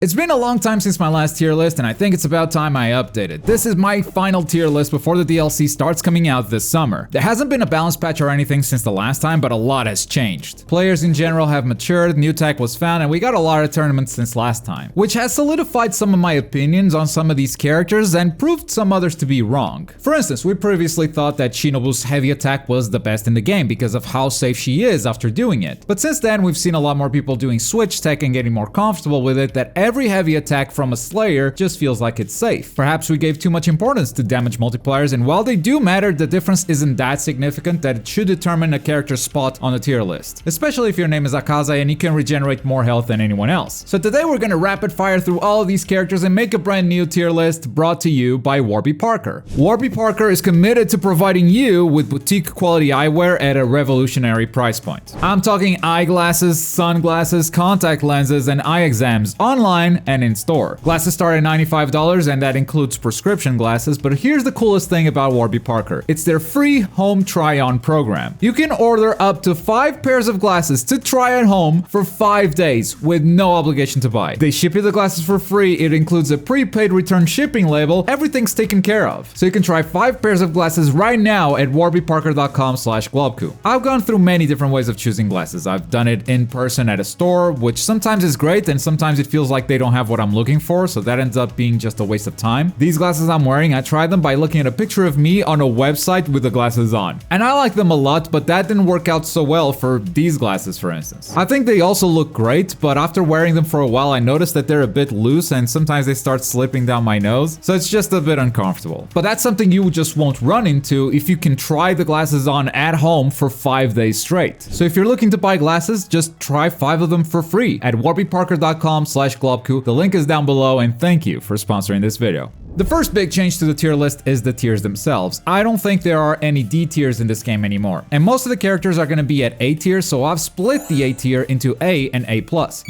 It's been a long time since my last tier list, and I think it's about time I update it. This is my final tier list before the DLC starts coming out this summer. There hasn't been a balance patch or anything since the last time, but a lot has changed. Players in general have matured, new tech was found, and we got a lot of tournaments since last time, which has solidified some of my opinions on some of these characters and proved some others to be wrong. For instance, we previously thought that Shinobu's heavy attack was the best in the game because of how safe she is after doing it. But since then, we've seen a lot more people doing switch tech and getting more comfortable with it that every heavy attack from a Slayer just feels like it's safe. Perhaps we gave too much importance to damage multipliers, and while they do matter, the difference isn't that significant that it should determine a character's spot on the tier list, especially if your name is Akaza and you can regenerate more health than anyone else. So today we're gonna rapid fire through all of these characters and make a brand new tier list brought to you by Warby Parker. Warby Parker is committed to providing you with boutique quality eyewear at a revolutionary price point. I'm talking eyeglasses, sunglasses, contact lenses, and eye exams online and in store. Glasses start at $95 and that includes prescription glasses, but here's the coolest thing about Warby Parker. It's their free home try-on program. You can order up to 5 pairs of glasses to try at home for 5 days with no obligation to buy. They ship you the glasses for free, it includes a prepaid return shipping label, everything's taken care of. So you can try 5 pairs of glasses right now at warbyparker.com/Globku. I've gone through many different ways of choosing glasses. I've done it in person at a store, which sometimes is great and sometimes it feels like they don't have what I'm looking for, so that ends up being just a waste of time. These glasses I'm wearing, I tried them by looking at a picture of me on a website with the glasses on. And I like them a lot, but that didn't work out so well for these glasses, for instance. I think they also look great, but after wearing them for a while, I noticed that they're a bit loose and sometimes they start slipping down my nose, so it's just a bit uncomfortable. But that's something you just won't run into if you can try the glasses on at home for 5 days straight. So if you're looking to buy glasses, just try 5 of them for free at warbyparker.com/Globku. The link is down below, and thank you for sponsoring this video. The first big change to the tier list is the tiers themselves. I don't think there are any D tiers in this game anymore, and most of the characters are going to be at A tier, so I've split the A tier into A and A+.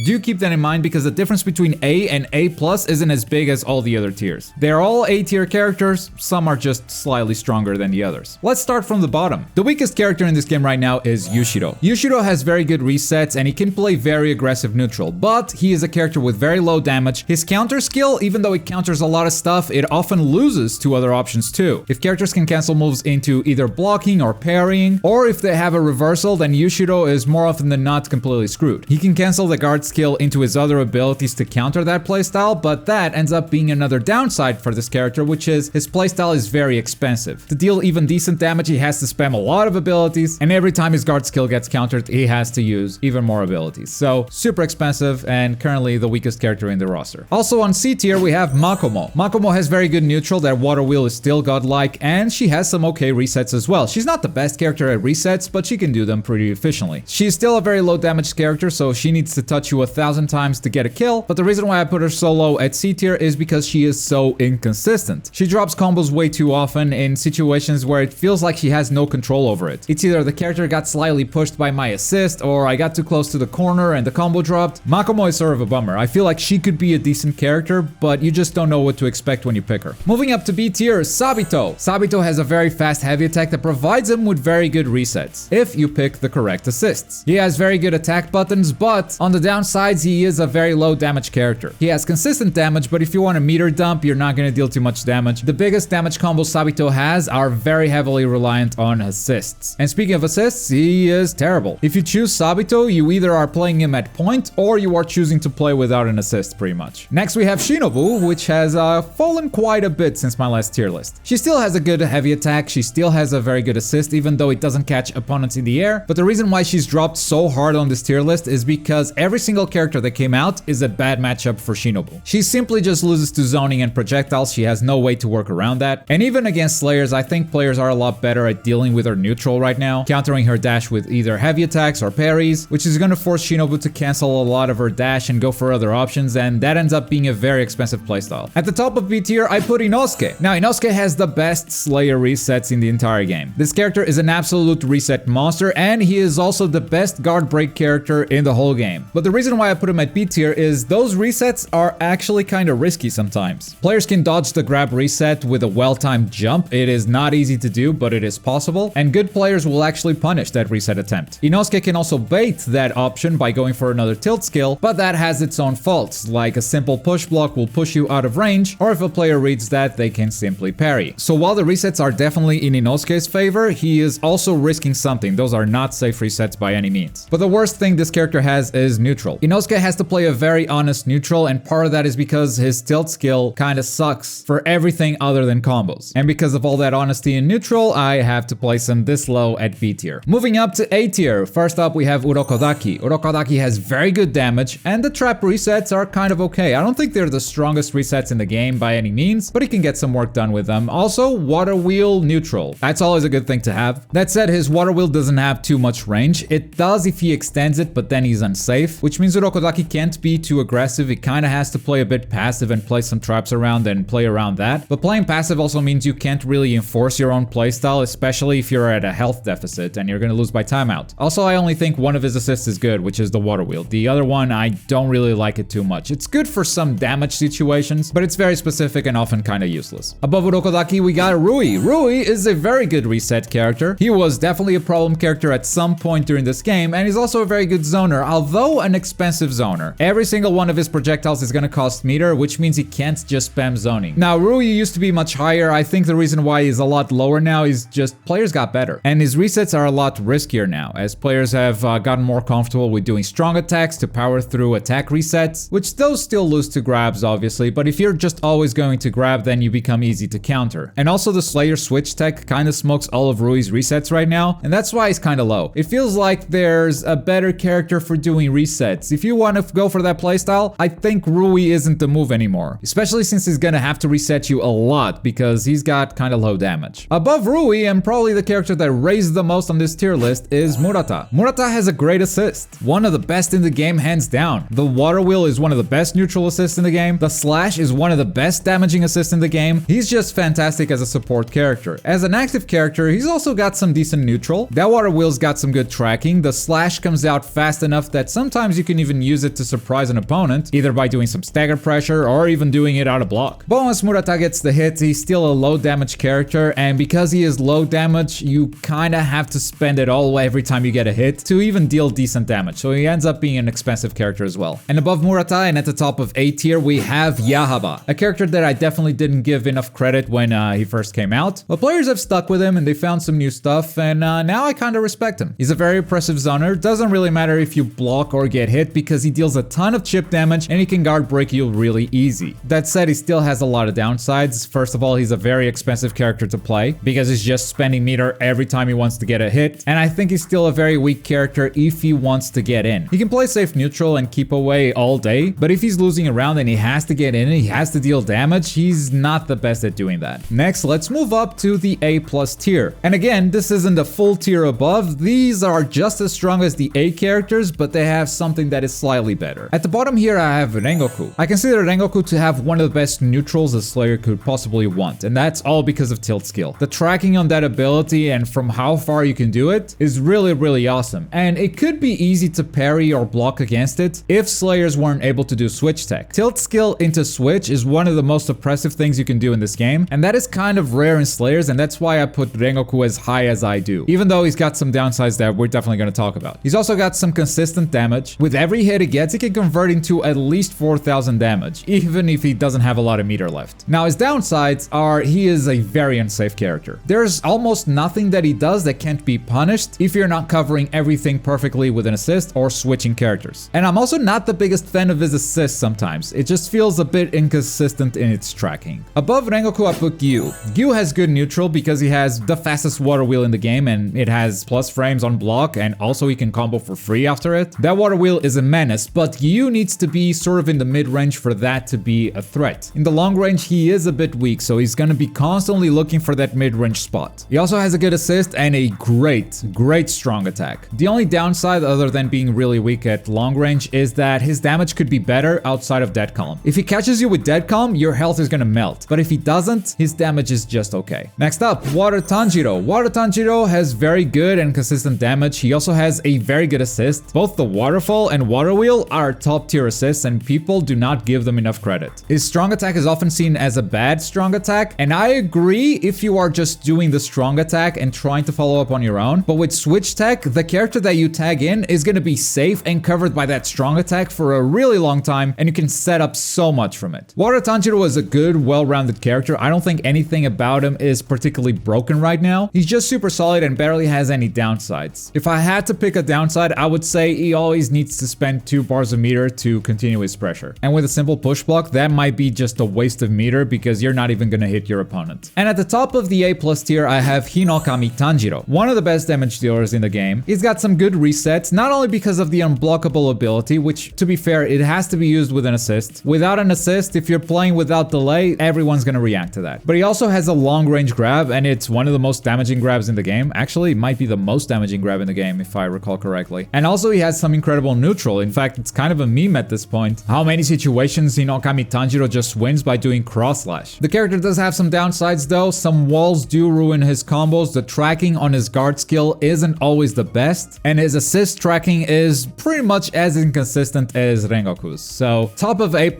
Do keep that in mind because the difference between A and A+ isn't as big as all the other tiers. They're all A tier characters, some are just slightly stronger than the others. Let's start from the bottom. The weakest character in this game right now is Yushiro. Yushiro has very good resets and he can play very aggressive neutral, but he is a character with very low damage. His counter skill, even though it counters a lot of stuff, it often loses to other options too. If characters can cancel moves into either blocking or parrying, or if they have a reversal, then Yushiro is more often than not completely screwed. He can cancel the guard skill into his other abilities to counter that playstyle, but that ends up being another downside for this character, which is his playstyle is very expensive. To deal even decent damage, he has to spam a lot of abilities, and every time his guard skill gets countered, he has to use even more abilities. So super expensive and currently the weakest character in the roster. Also on C tier, we have Makomo. Makomo has very good neutral, that water wheel is still godlike, and she has some okay resets as well. She's not the best character at resets, but she can do them pretty efficiently. She's still a very low damage character, so she needs to touch you 1,000 times to get a kill, but the reason why I put her so low at C tier is because she is so inconsistent. She drops combos way too often in situations where it feels like she has no control over it. It's either the character got slightly pushed by my assist, or I got too close to the corner and the combo dropped. Makomo is sort of a bummer. I feel like she could be a decent character, but you just don't know what to expect when you pick her. Moving up to B tier, Sabito. Sabito has a very fast heavy attack that provides him with very good resets, if you pick the correct assists. He has very good attack buttons, but on the downsides, he is a very low damage character. He has consistent damage, but if you want a meter dump, you're not going to deal too much damage. The biggest damage combos Sabito has are very heavily reliant on assists. And speaking of assists, he is terrible. If you choose Sabito, you either are playing him at point, or you are choosing to play without an assist, pretty much. Next, we have Shinobu, which has fallen quite a bit since my last tier list. She still has a good heavy attack, she still has a very good assist, even though it doesn't catch opponents in the air. But the reason why she's dropped so hard on this tier list is because every single character that came out is a bad matchup for Shinobu. She simply just loses to zoning and projectiles, she has no way to work around that. And even against Slayers, I think players are a lot better at dealing with her neutral right now, countering her dash with either heavy attacks or parries, which is gonna force Shinobu to cancel a lot of her dash and go for other options, and that ends up being a very expensive playstyle. At the top of B tier, tier, I put Inosuke. Now, Inosuke has the best Slayer resets in the entire game. This character is an absolute reset monster, and he is also the best guard break character in the whole game. But the reason why I put him at B tier is those resets are actually kind of risky sometimes. Players can dodge the grab reset with a well-timed jump. It is not easy to do, but it is possible, and good players will actually punish that reset attempt. Inosuke can also bait that option by going for another tilt skill, but that has its own faults, like a simple push block will push you out of range, or if a player reads that, they can simply parry. So while the resets are definitely in Inosuke's favor, he is also risking something. Those are not safe resets by any means. But the worst thing this character has is neutral. Inosuke has to play a very honest neutral, and part of that is because his tilt skill kinda sucks for everything other than combos. And because of all that honesty in neutral, I have to place him this low at B tier. Moving up to A tier, first up we have Urokodaki. Urokodaki has very good damage, and the trap resets are kind of okay. I don't think they're the strongest resets in the game by any means, but he can get some work done with them. Also, water wheel neutral. That's always a good thing to have. That said, his water wheel doesn't have too much range. It does if he extends it, but then he's unsafe, which means Urokodaki can't be too aggressive. He kinda has to play a bit passive and play some traps around and play around that. But playing passive also means you can't really enforce your own playstyle, especially if you're at a health deficit and you're gonna lose by timeout. Also, I only think one of his assists is good, which is the water wheel. The other one, I don't really like it too much. It's good for some damage situations, but it's very specific and often kinda useless. Above Urokodaki, we got Rui. Rui is a very good reset character. He was definitely a problem character at some point during this game, and he's also a very good zoner, although an expensive zoner. Every single one of his projectiles is gonna cost meter, which means he can't just spam zoning. Now, Rui used to be much higher. I think the reason why he's a lot lower now is just players got better. And his resets are a lot riskier now, as players have gotten more comfortable with doing strong attacks to power through attack resets, which those still lose to grabs, obviously, but if you're just always going to grab, then you become easy to counter. And also the Slayer switch tech kinda smokes all of Rui's resets right now, and that's why he's kinda low. It feels like there's a better character for doing resets. If you want to go for that playstyle, I think Rui isn't the move anymore, especially since he's gonna have to reset you a lot because he's got kinda low damage. Above Rui, and probably the character that raised the most on this tier list, is Murata. Murata has a great assist, one of the best in the game hands down. The water wheel is one of the best neutral assists in the game. The slash is one of the best damaging assists in the game. He's just fantastic as a support character. As an active character, he's also got some decent neutral. That water wheel's got some good tracking. The slash comes out fast enough that sometimes you can even use it to surprise an opponent, either by doing some stagger pressure or even doing it out of block. But once Murata gets the hit, he's still a low damage character, and because he is low damage, you kinda have to spend it all every time you get a hit to even deal decent damage, so he ends up being an expensive character as well. And above Murata and at the top of A tier, we have Yahaba, a character that I definitely didn't give enough credit when he first came out, but players have stuck with him and they found some new stuff, and now I kinda respect him. He's a very impressive zoner. Doesn't really matter if you block or get hit because he deals a ton of chip damage and he can guard break you really easy. That said, he still has a lot of downsides. First of all, he's a very expensive character to play because he's just spending meter every time he wants to get a hit, and I think he's still a very weak character if he wants to get in. He can play safe neutral and keep away all day, but if he's losing a round and he has to get in and he has to deal damage, he's not the best at doing that. Next, let's move up to the A+ tier. And again, this isn't a full tier above. These are just as strong as the A characters, but they have something that is slightly better. At the bottom here, I have Rengoku. I consider Rengoku to have one of the best neutrals a Slayer could possibly want, and that's all because of tilt skill. The tracking on that ability and from how far you can do it is really awesome, and it could be easy to parry or block against it if Slayers weren't able to do switch tech. Tilt skill into switch is one of the most oppressive things you can do in this game, and that is kind of rare in Slayers, and that's why I put Rengoku as high as I do, even though he's got some downsides that we're definitely going to talk about. He's also got some consistent damage. With every hit he gets, he can convert into at least 4,000 damage, even if he doesn't have a lot of meter left. Now, his downsides are he is a very unsafe character. There's almost nothing that he does that can't be punished if you're not covering everything perfectly with an assist or switching characters. And I'm also not the biggest fan of his assists sometimes. It just feels a bit inconsistent in its tracking. Above Rengoku, I put Gyu. Gyu has good neutral because he has the fastest water wheel in the game and it has plus frames on block, and also he can combo for free after it. That water wheel is a menace, but Gyu needs to be sort of in the mid-range for that to be a threat. In the long range, he is a bit weak, so he's gonna be constantly looking for that mid-range spot. He also has a good assist and a great strong attack. The only downside, other than being really weak at long range, is that his damage could be better outside of dead calm. If he catches you with dead calm, your health is gonna melt. But if he doesn't, his damage is just okay. Next up, Water Tanjiro. Water Tanjiro has very good and consistent damage. He also has a very good assist. Both the Waterfall and Water Wheel are top tier assists and people do not give them enough credit. His strong attack is often seen as a bad strong attack, and I agree if you are just doing the strong attack and trying to follow up on your own. But with switch tech, the character that you tag in is gonna be safe and covered by that strong attack for a really long time, and you can set up so much from it. Water Tanjiro is a good, well-rounded character. I don't think anything about him is particularly broken right now. He's just super solid and barely has any downsides. If I had to pick a downside, I would say he always needs to spend 2 bars of meter to continue his pressure. And with a simple push block, that might be just a waste of meter because you're not even gonna hit your opponent. And at the top of the A+ tier, I have Hinokami Tanjiro, one of the best damage dealers in the game. He's got some good resets, not only because of the unblockable ability, which, to be fair, it has to be used with an assist. Without an assist, if you're playing without delay, everyone's gonna react to that. But he also has a long-range grab, and it's one of the most damaging grabs in the game. Actually, it might be the most damaging grab in the game, if I recall correctly. And also, he has some incredible neutral. In fact, it's kind of a meme at this point. How many situations Hinokami Tanjiro just wins by doing cross slash. The character does have some downsides though. Some walls do ruin his combos. The tracking on his guard skill isn't always the best, and his assist tracking is pretty much as inconsistent as Rengoku's. So top of A+,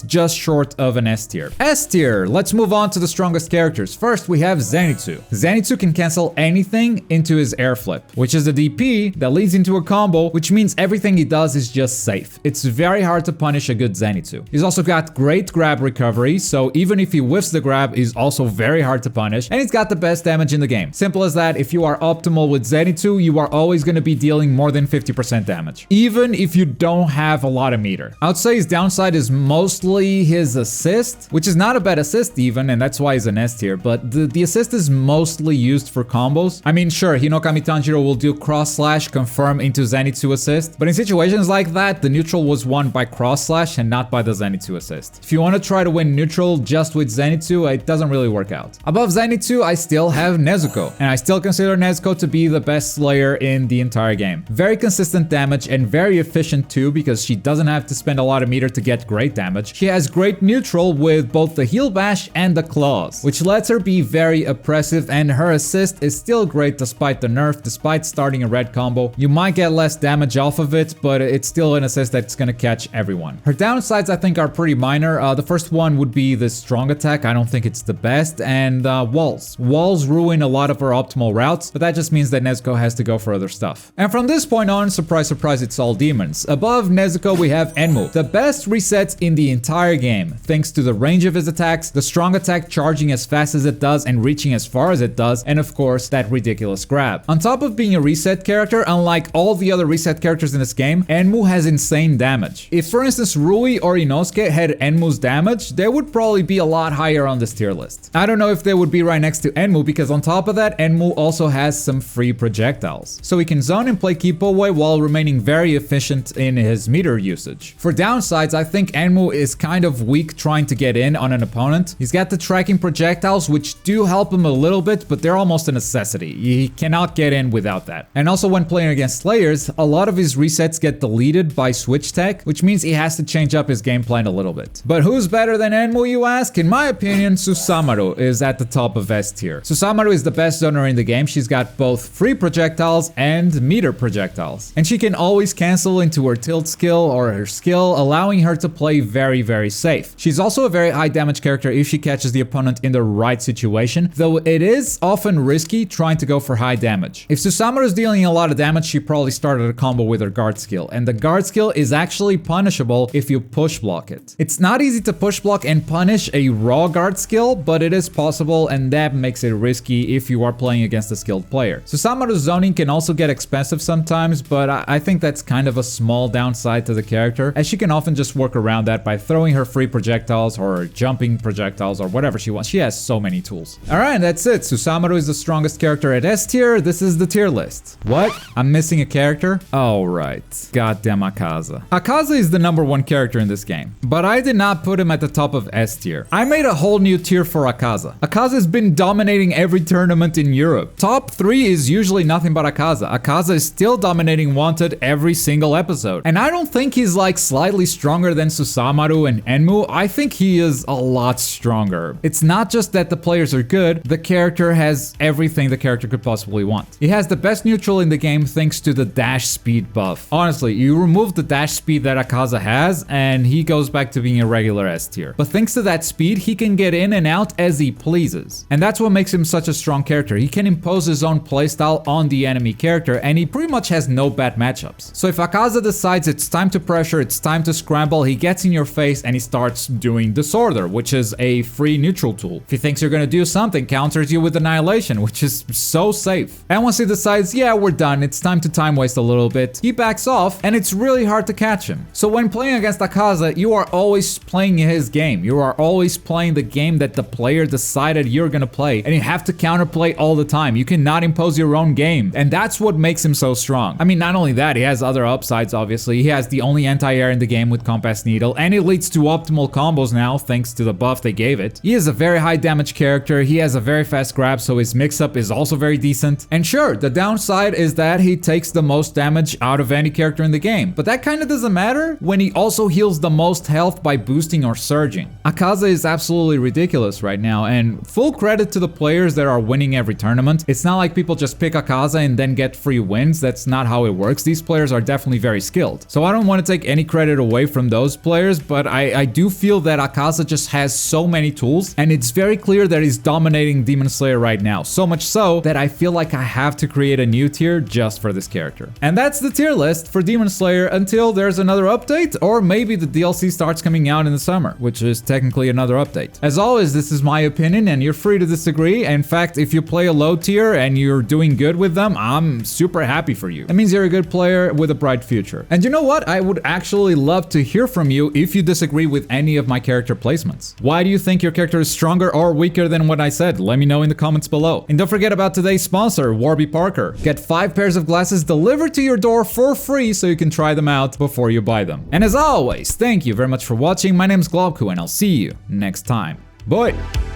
just short of an S tier. S tier, let's move on to the strongest characters. First, we have Zenitsu. Zenitsu can cancel anything into his air flip, which is a DP that leads into a combo, which means everything he does is just safe. It's very hard to punish a good Zenitsu. He's also got great grab recovery, so even if he whiffs the grab, he's also very hard to punish, and he's got the best damage in the game. Simple as that. If you are optimal with Zenitsu, you are always going to be dealing more than 50% damage, even if you don't have a lot of meter. I would say his downside is mostly his assist, which is not a bad assist even, and that's why he's an S tier, but the assist is mostly used for combos. I mean, sure, Hinokami Tanjiro will do cross slash confirm into Zenitsu assist, but in situations like that, the neutral was won by cross slash and not by the Zenitsu assist. If you want to try to win neutral just with Zenitsu, it doesn't really work out. Above Zenitsu, I still have Nezuko, and I still consider Nezuko to be the best Slayer in the entire game. Very consistent damage and very efficient too, because she doesn't have to spend a lot of meter to get great damage. She has great neutral with both the heal bash and the claws, which lets her be very oppressive, and her assist is still great despite the nerf, despite starting a red combo. You might get less damage off of it, but it's still an assist that's gonna catch everyone. Her downsides I think are pretty minor. The first one would be the strong attack. I don't think it's the best, and walls. Walls ruin a lot of her optimal routes, but that just means that Nezuko has to go for other stuff. And from this point on, surprise surprise, it's all demons. Above Nezuko we have Enmu, the best resets in the entire game, thanks to the range of his attacks, the strong attack charging as fast as it does and reaching as far as it does, and of course that ridiculous grab. On top of being a reset character, unlike all the other reset characters in this game, Enmu has insane damage. If for instance Rui or Inosuke had Enmu's damage, they would probably be a lot higher on this tier list. I don't know if they would be right next to Enmu, because on top of that, Enmu also has some free projectiles. So he can zone and play keep away while remaining very efficient in his meter usage. For downsides, I think Enmu is kind of weak trying to get in on an opponent. He's got the tracking projectiles, which do help him a little bit, but they're almost a necessity. He cannot get in without that. And also when playing against Slayers, a lot of his resets get deleted by switch tech, which means he has to change up his game plan a little bit. But who's better than Enmu, you ask? In my opinion, Susanoo is at the top of S tier. Susanoo is the best zoner in the game. She's got both free projectiles and meter projectiles. And she can always cancel into her tilt skill or her skill, allowing her to play very, very safe. She's also a very high damage character if she catches the opponent in the right situation, though it is often risky trying to go for high damage. If Susanoo is dealing a lot of damage, she probably started a combo with her guard skill, and the guard skill is actually punishable if you push block it. It's not easy to push block and punish a raw guard skill, but it is possible, and that makes it risky if you are playing against a skilled player. Susanoo's zoning can also get expensive sometimes, but I think that's kind of a small downside to the character, as she can often just work around that by throwing her free projectiles or jumping projectiles or whatever she wants. She has so many tools. Alright, that's it. Susanoo is the strongest character at S tier. This is the tier list. What? I'm missing a character? Oh, right. Goddamn Akaza. Akaza is the #1 character in this game, but I did not put him at the top of S tier. I made a whole new tier for Akaza. Akaza has been dominating every tournament in Europe. Top 3 is usually nothing but Akaza. Akaza is still dominating Wanted every single episode. And I don't think he's like slightly stronger than Susanoo and Enmu. I think he he is a lot stronger. It's not just that the players are good, the character has everything the character could possibly want. He has the best neutral in the game thanks to the dash speed buff. Honestly, you remove the dash speed that Akaza has and he goes back to being a regular S tier. But thanks to that speed, he can get in and out as he pleases. And that's what makes him such a strong character. He can impose his own playstyle on the enemy character and he pretty much has no bad matchups. So if Akaza decides it's time to pressure, it's time to scramble, he gets in your face and he starts doing Disorder, which is a free neutral tool. If he thinks you're gonna do something, counters you with Annihilation, which is so safe. And once he decides, yeah, we're done, it's time to time waste a little bit, he backs off and it's really hard to catch him. So when playing against Akaza, you are always playing his game. You are always playing the game that the player decided you're gonna play, and you have to counterplay all the time. You cannot impose your own game, and that's what makes him so strong. I mean, not only that, he has other upsides, obviously. He has the only anti-air in the game with Compass Needle, and it leads to optimal combos now, thanks to the buff they gave it. He is a very high damage character, he has a very fast grab, so his mix-up is also very decent. And sure, the downside is that he takes the most damage out of any character in the game, but that kinda doesn't matter when he also heals the most health by boosting or surging. Akaza is absolutely ridiculous right now, and full credit to the players that are winning every tournament. It's not like people just pick Akaza and then get free wins. That's not how it works. These players are definitely very skilled. So I don't want to take any credit away from those players, but I do feel that Akaza just has so many tools, and it's very clear that he's dominating Demon Slayer right now. So much so that I feel like I have to create a new tier just for this character. And that's the tier list for Demon Slayer until there's another update, or maybe the DLC starts coming out in the summer, which is technically another update. As always, this is my opinion and you're free to disagree. In fact, if you play a low tier and you're doing good with them, I'm super happy for you. That means you're a good player with a bright future. And you know what? I would actually love to hear from you if you disagree with any of my character placements. Why do you think your character is stronger or weaker than what I said? Let me know in the comments below. And don't forget about today's sponsor, Warby Parker. Get 5 pairs of glasses delivered to your door for free so you can try them out before you buy them. And as always, thank you very much for watching. My name is Globku and I'll see you next time. Bye!